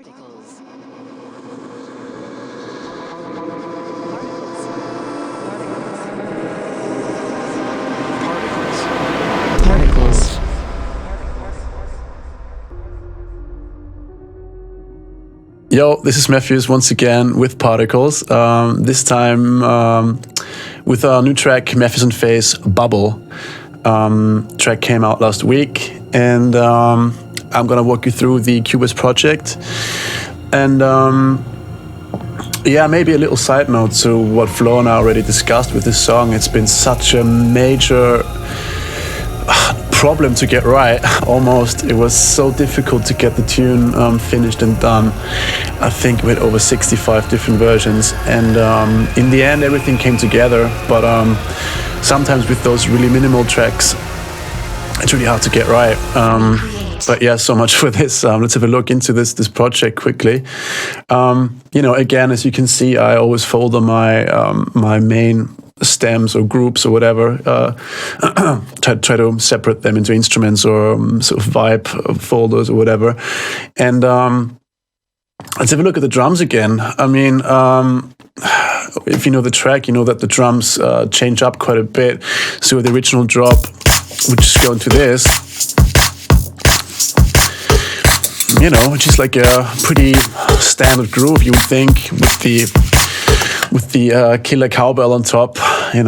Yo, this is Mefjus once again with Particles. This time with our new track, Mefjus and Phace, Bubble. Track came out last week, and I'm gonna walk you through the Cubase project. And maybe a little side note to what Florian already discussed with this song. It's been such a major problem to get right. Almost, it was so difficult to get the tune finished and done. I think with over 65 different versions, and in the end everything came together. But sometimes with those really minimal tracks, it's really hard to get right. But yeah, so much for this. Let's have a look into this project quickly. Again, as you can see, I always folder my main stems or groups or whatever, try to separate them into instruments or sort of vibe folders or whatever. And let's have a look at the drums again. I mean, if you know the track, you know that the drums change up quite a bit. So the original drop would just go into this, which is like a pretty standard groove, you would think, with the killer cowbell on top, and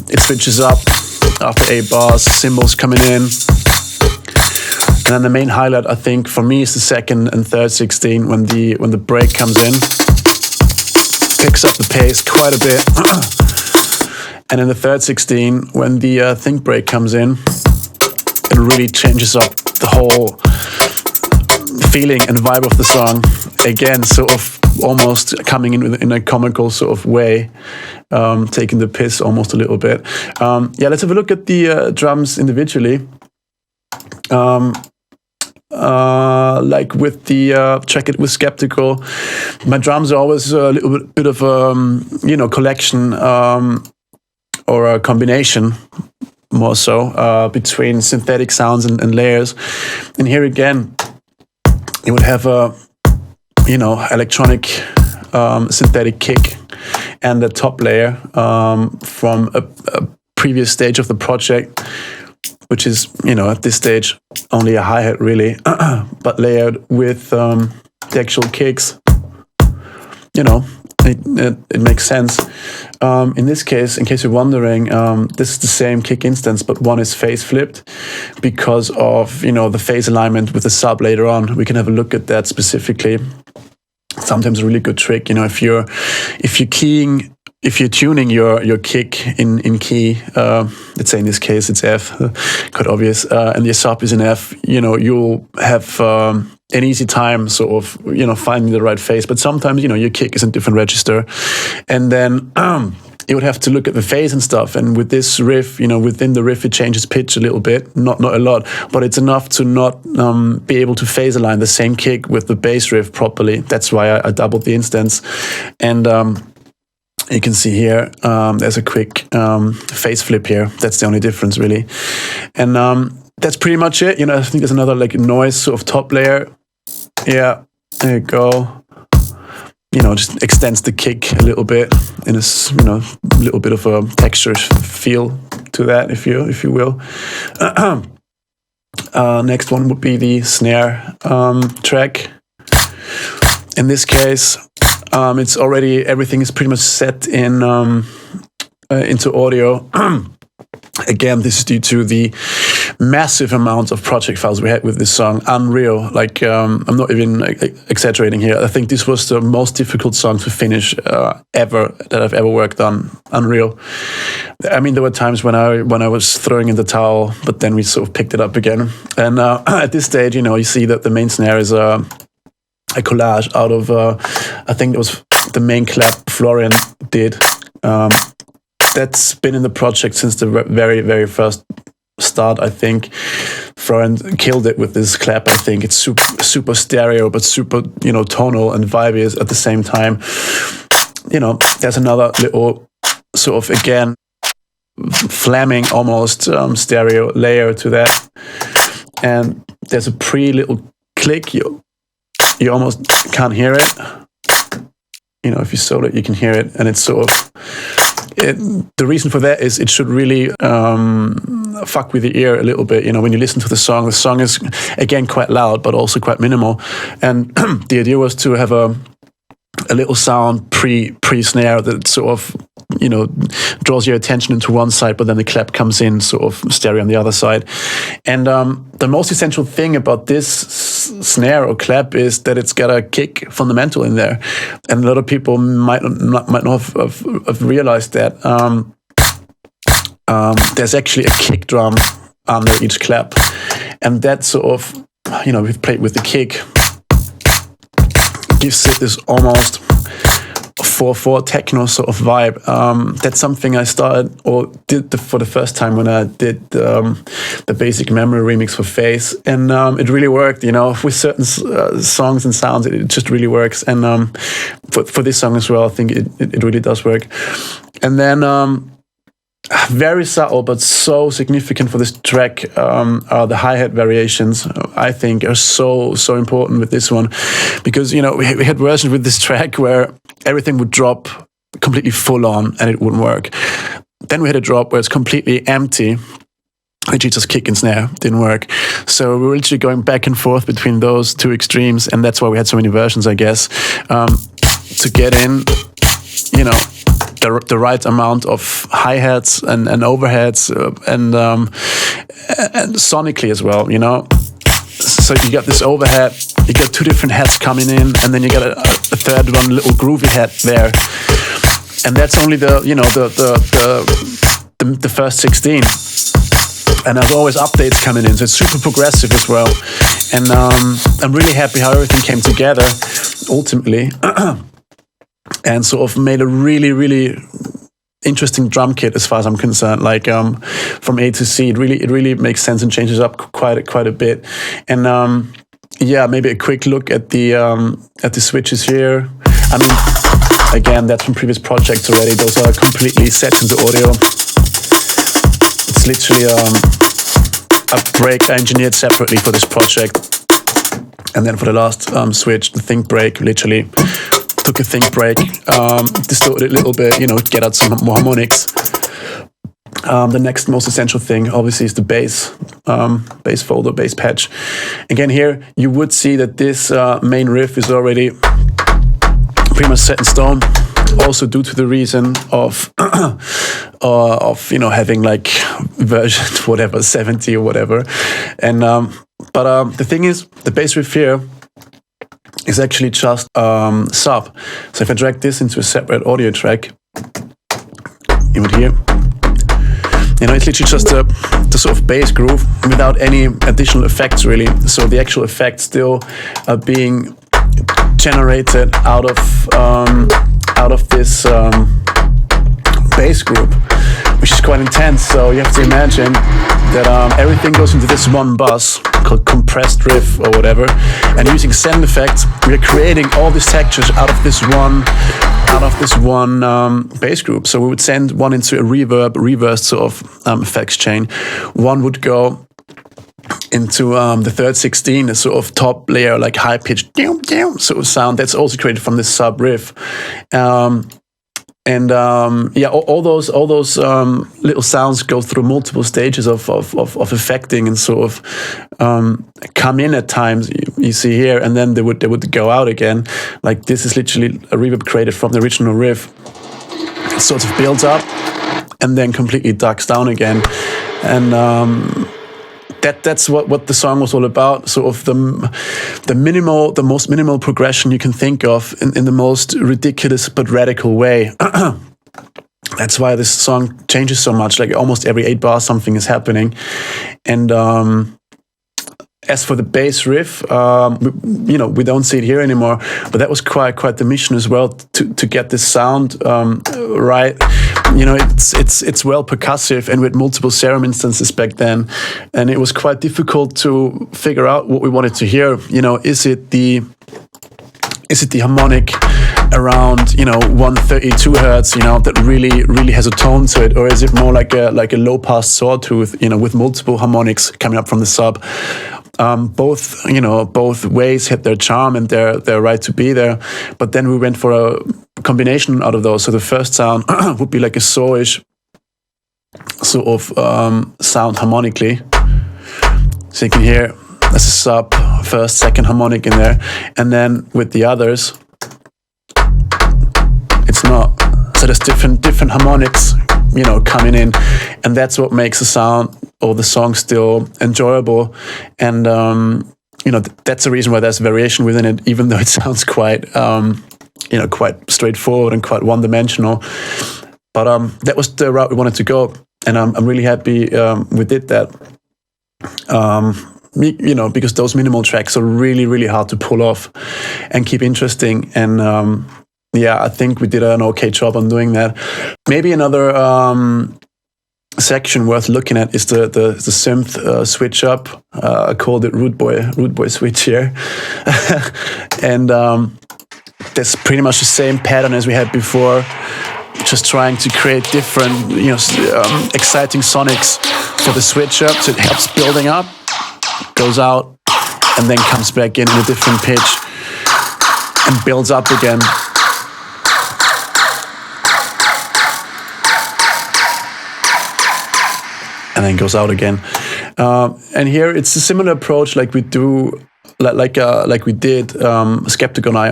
it switches up after 8 bars, cymbals coming in. And then the main highlight, I think, for me is the second and third 16 when the break comes in, picks up the pace quite a bit. And in the third 16, when the think break comes in, it really changes up the whole feeling and vibe of the song. Again, sort of almost coming in a comical sort of way, taking the piss almost a little bit. Let's have a look at the drums individually. Like with the track it was Skeptical, my drums are always a little bit of a collection or a combination, more so, between synthetic sounds and layers. And here again, you would have a electronic synthetic kick and the top layer from a previous stage of the project, which is, at this stage only a hi-hat really, but layered with the actual kicks. It makes sense. In this case, in case you're wondering, this is the same kick instance, but one is phase flipped because of, the phase alignment with the sub later on. We can have a look at that specifically. Sometimes a really good trick, if you're tuning your kick in key, let's say in this case it's F, quite obvious, and your sub is in F, you'll have an easy time sort of, finding the right phase. But sometimes, your kick is in different register, and then you would have to look at the phase and stuff. And with this riff, within the riff, it changes pitch a little bit, not a lot, but it's enough to not be able to phase align the same kick with the bass riff properly. That's why I doubled the instance. And you can see here, there's a quick phase flip here. That's the only difference really. And that's pretty much it. I think there's another like noise sort of top layer. Yeah, there you go. Just extends the kick a little bit in a little bit of a texture feel to that, if you will. Next one would be the snare track. In this case, it's already, everything is pretty much set in into audio. Again, this is due to the massive amount of project files we had with this song. Unreal. Like, I'm not even exaggerating here. I think this was the most difficult song to finish ever that I've ever worked on. Unreal. I mean, there were times when I was throwing in the towel, but then we sort of picked it up again. And at this stage, you see that the main snare is a collage out of, I think it was the main clap Florian did. That's been in the project since the very, very first start, I think. Florian killed it with this clap, I think. It's super stereo, but super, tonal and vibey at the same time. There's another little sort of, again, flaming almost stereo layer to that. And there's a little click. you almost can't hear it. You know, if you solo it, you can hear it, and it's sort of the reason for that is it should really fuck with the ear a little bit. You know, when you listen to the song is again quite loud, but also quite minimal. And the idea was to have a little sound pre-snare that sort of, you know, draws your attention into one side, but then the clap comes in sort of stereo on the other side. And the most essential thing about this snare or clap is that it's got a kick fundamental in there. And a lot of people might not have realized that. There's actually a kick drum under each clap. And that sort of, you know, we've played with the kick, gives it this almost 4/4 techno sort of vibe. That's something I started or did for the first time when I did the Basic Memory remix for Phace, and it really worked. You know, with certain songs and sounds, it just really works. And for this song as well, I think it really does work. And then very subtle but so significant for this track are the hi-hat variations. I think are so important with this one, because, you know, we had versions with this track where everything would drop completely full on and it wouldn't work. Then we had a drop where it's completely empty, literally just kick and snare, didn't work. So we were literally going back and forth between those two extremes, and that's why we had so many versions, I guess, to get in, you know, the right amount of hi-hats and overheads and sonically as well, you know. So you got this overhead, you got two different heads coming in, and then you got a third one, little groovy head there, and that's only the, you know, the first 16. And there's always updates coming in, so it's super progressive as well. And I'm really happy how everything came together ultimately. And sort of made a really interesting drum kit as far as I'm concerned. Like from A to C, it really makes sense and changes up quite a bit. And yeah, maybe a quick look at the switches here. I mean, again, that's from previous projects already. Those are completely set into audio. It's literally a break I engineered separately for this project. And then for the last switch, the think break, literally took a think break, distorted it a little bit, you know, get out some more harmonics. The next most essential thing, obviously, is the bass folder, bass patch. Again, here you would see that this main riff is already pretty much set in stone. Also, due to the reason of you know, having like version whatever 70 or whatever, and but the thing is, the bass riff here is actually just sub. So if I drag this into a separate audio track, you would hear, you know, it's literally just the sort of bass groove without any additional effects really. So the actual effects still are being generated out of this bass group, which is quite intense. So you have to imagine that everything goes into this one bus called compressed riff or whatever, and using send effects, we are creating all these textures out of this one bass group. So we would send one into a reverse sort of effects chain. One would go into the third 16, a sort of top layer, like high pitched sort of sound that's also created from this sub riff. And yeah, all those little sounds go through multiple stages of affecting and sort of come in at times. You see here, and then they would go out again. Like this is literally a reverb created from the original riff. It sort of builds up and then completely ducks down again. And that's what the song was all about. Sort of the most minimal progression you can think of in the most ridiculous but radical way. That's why this song changes so much. Like almost every 8 bars, something is happening. And as for the bass riff, we don't see it here anymore, but that was quite the mission as well, to get this sound right. You know, it's well percussive and with multiple serum instances back then, and it was quite difficult to figure out what we wanted to hear. You know, is it the harmonic around 132 hertz, that really has a tone to it, or is it more like a low pass sawtooth, with multiple harmonics coming up from the sub? Both ways had their charm and their right to be there, but then we went for a combination out of those. So the first sound would be like a sawish sort of sound harmonically. So you can hear there's a sub, first, second harmonic in there, and then with the others, it's not. So there's different harmonics, coming in, and that's what makes the sound or the song still enjoyable. And that's the reason why there's variation within it, even though it sounds quite quite straightforward and quite one-dimensional. But that was the route we wanted to go, and I'm really happy we did that. Because those minimal tracks are really hard to pull off and keep interesting. And I think we did an okay job on doing that. Maybe another section worth looking at is the synth switch up. I called it Rude Boy switch here. And that's pretty much the same pattern as we had before, just trying to create different exciting sonics for the switch up, so it helps building up, goes out, and then comes back in a different pitch and builds up again. And then goes out again. And here it's a similar approach like we do, like we did Skeptic on Eye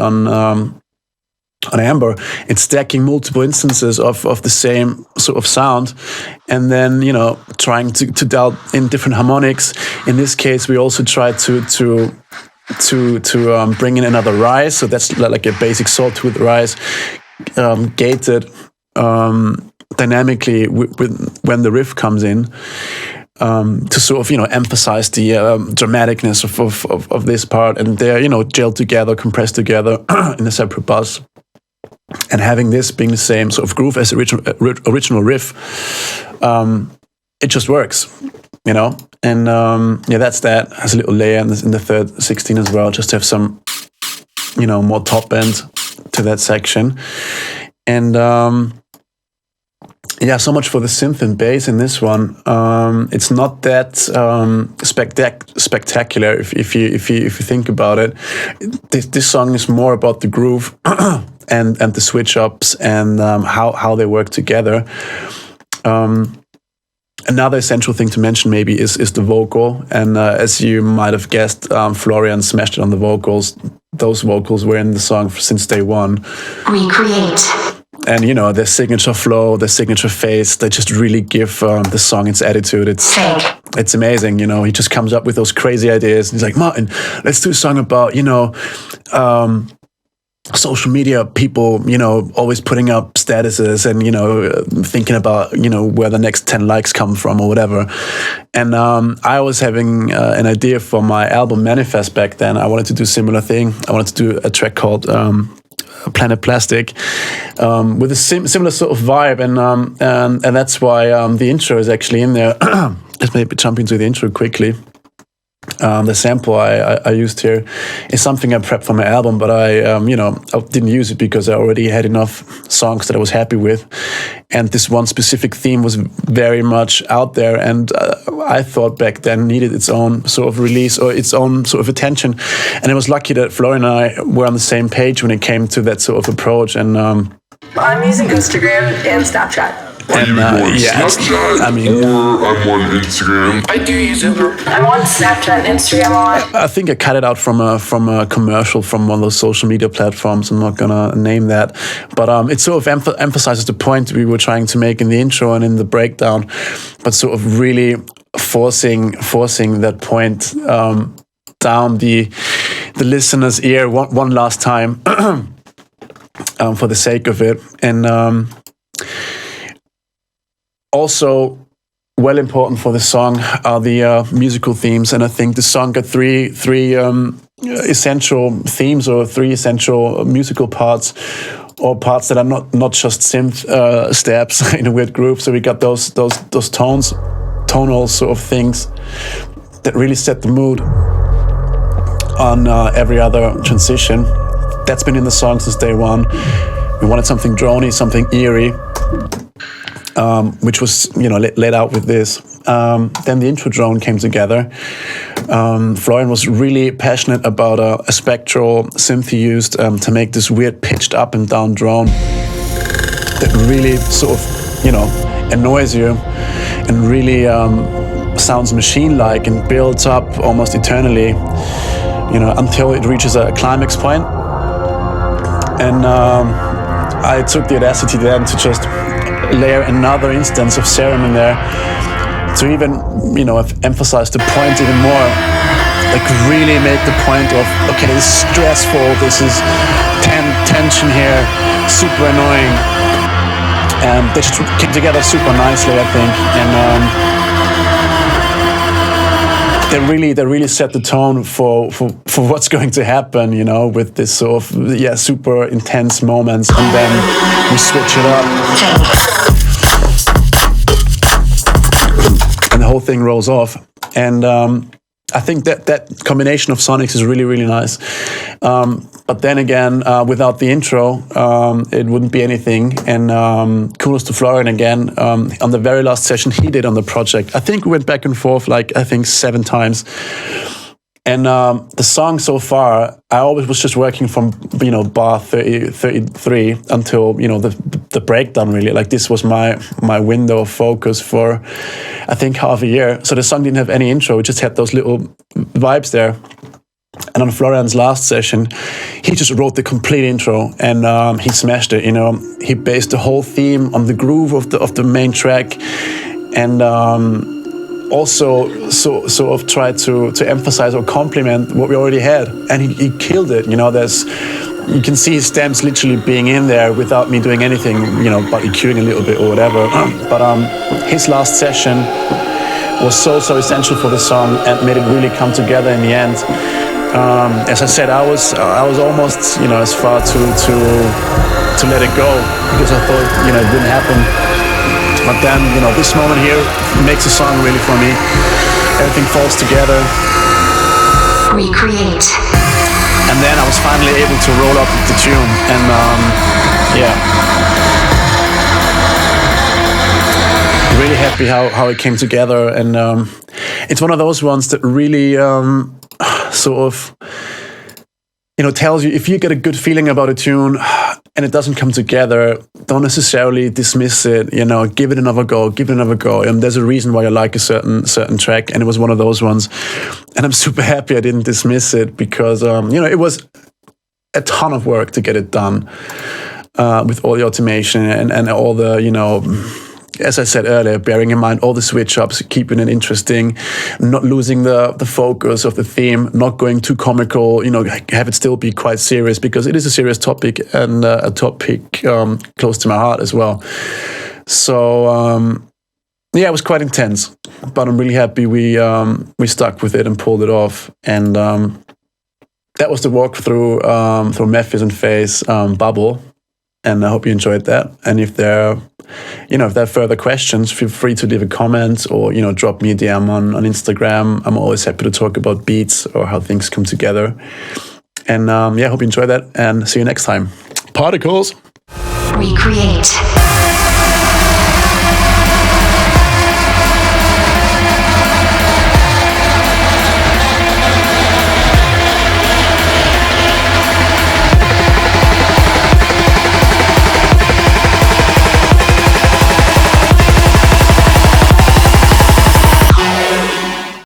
on Amber. It's stacking multiple instances of the same sort of sound, and then trying to dial in different harmonics. In this case, we also tried to bring in another rise. So that's like a basic sawtooth rise, gated dynamically when the riff comes in, to sort of emphasize the dramaticness of this part, and they're gelled together, compressed together in a separate bus. And having this being the same sort of groove as the original riff, it just works, And that's that. Has a little layer in the third 16 as well, just to have some, more top end to that section. And so much for the synth and bass in this one. It's not that spectacular if you think about it. This song is more about the groove and the switch ups and how they work together. Another essential thing to mention maybe is the vocal, and as you might have guessed, Florian smashed it on the vocals. Those vocals were in the song since day one. Recreate. And their signature flow, their signature Phace, they just really give the song its attitude. It's amazing, He just comes up with those crazy ideas. He's like, Martin, let's do a song about social media people, always putting up statuses and thinking about where the next 10 likes come from or whatever. And I was having an idea for my album Manifest back then. I wanted to do a similar thing. I wanted to do a track called Planet Plastic, with a similar sort of vibe, and that's why the intro is actually in there. Let's maybe jump into the intro quickly. The sample I used here is something I prepped for my album, but I didn't use it because I already had enough songs that I was happy with, and this one specific theme was very much out there, and I thought back then needed its own sort of release or its own sort of attention. And I was lucky that Florian and I were on the same page when it came to that sort of approach. And I'm using Instagram and Snapchat. And Snapchat, or I'm on Instagram. I do use Uber. I'm on Snapchat and Instagram a lot. I think I cut it out from a commercial from one of those social media platforms. I'm not gonna name that, but it sort of emphasizes the point we were trying to make in the intro and in the breakdown, but sort of really forcing that point down the listener's ear one last time for the sake of it. And also, well important for the song are the musical themes, and I think the song got three essential themes or three essential musical parts, or parts that are not just synth steps in a weird groove. So we got those tonal sort of things that really set the mood on every other transition. that's been in the song since day one. We wanted something droney, something eerie, which was, laid out with this. Then the intro drone came together. Florian was really passionate about a spectral synth he used to make this weird pitched up and down drone that really sort of, annoys you and really sounds machine-like and builds up almost eternally, until it reaches a climax point. And I took the audacity then to just layer another instance of serum in there to even, emphasize the point even more. Like really make the point of, okay, this is stressful, this is tension here, super annoying. And they just came together super nicely, I think. And they really set the tone for what's going to happen, with this sort of super intense moments, and then we switch it up, and the whole thing rolls off. And I think that combination of sonics is really, really nice. But then again, without the intro, it wouldn't be anything. And kudos to Florian again. On the very last session he did on the project, I think we went back and forth 7 times. And the song so far, I always was just working from, bar 33 until, the breakdown really. Like this was my window of focus for, I think, half a year. So the song didn't have any intro. It just had those little vibes there. And on Florian's last session, he just wrote the complete intro, and he smashed it. He based the whole theme on the groove of the main track, and also sort of tried to emphasize or complement what we already had. And he killed it. You can see his stems literally being in there without me doing anything, but EQing a little bit or whatever. But his last session was so essential for the song and made it really come together in the end. As I said, I was almost, as far to let it go, because I thought, it wouldn't happen. But then, this moment here makes the song really for me. Everything falls together. Recreate. And then I was finally able to roll up the tune, and really happy how it came together. And it's one of those ones that really sort of, tells you, if you get a good feeling about a tune and it doesn't come together, don't necessarily dismiss it, give it another go. And there's a reason why I like a certain track, and it was one of those ones. And I'm super happy I didn't dismiss it, because, it was a ton of work to get it done with all the automation and all the, as I said earlier, bearing in mind all the switch ups, keeping it interesting, not losing the focus of the theme, not going too comical, have it still be quite serious, because it is a serious topic, and a topic close to my heart as well. So, it was quite intense, but I'm really happy we stuck with it and pulled it off. And that was the walkthrough through Mefjus and Phace Bubble. And I hope you enjoyed that. And if there are further questions, feel free to leave a comment or, drop me a DM on Instagram. I'm always happy to talk about beats or how things come together. And I hope you enjoyed that, and see you next time. Particles! Recreate.